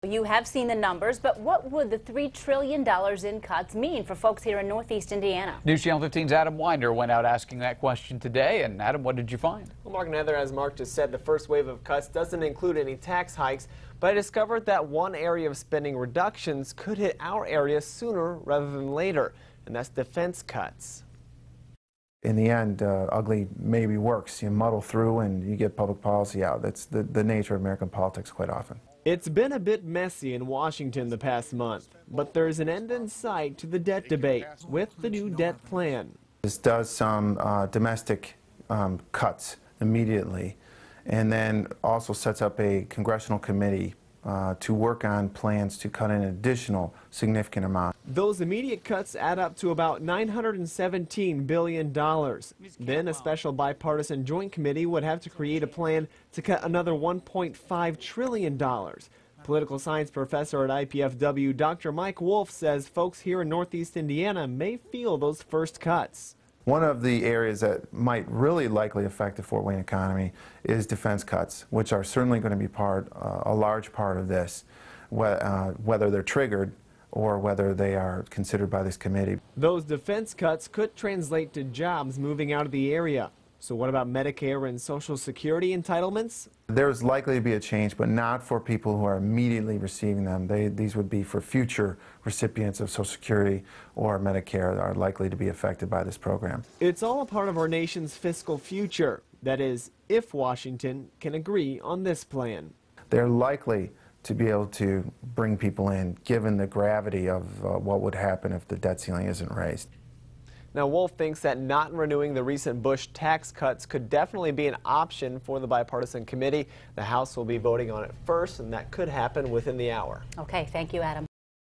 You have seen the numbers, but what would the $3 trillion in cuts mean for folks here in Northeast Indiana? News Channel 15's Adam Winder went out asking that question today. And Adam, what did you find? Well, Mark and Heather, as Mark just said, the first wave of cuts doesn't include any tax hikes, but I discovered that one area of spending reductions could hit our area sooner rather than later, and that's defense cuts. In the end, ugly maybe works. You muddle through and you get public policy out. That's the nature of American politics quite often. It's been a bit messy in Washington the past month, but there's an end in sight to the debt debate with the new debt plan. This does some domestic cuts immediately, and then also sets up a congressional committee to work on plans to cut an additional significant amount. Those immediate cuts add up to about $917 billion. Then a special bipartisan joint committee would have to create a plan to cut another $1.5 trillion. Political science professor at IPFW, Dr. Mike Wolf, says folks here in Northeast Indiana may feel those first cuts. One of the areas that might really likely affect the Fort Wayne economy is defense cuts, which are certainly going to be a large part of this, whether they're triggered or whether they are considered by this committee. Those defense cuts could translate to jobs moving out of the area. So what about Medicare and Social Security entitlements? There's likely to be a change, but not for people who are immediately receiving them. These would be for future recipients of Social Security or Medicare that are likely to be affected by this program. It's all a part of our nation's fiscal future. That is, if Washington can agree on this plan. They're likely to be able to bring people in, given the gravity of what would happen if the debt ceiling isn't raised. Now, Wolf thinks that not renewing the recent Bush tax cuts could definitely be an option for the bipartisan committee. The House will be voting on it first, and that could happen within the hour. Okay, thank you, Adam.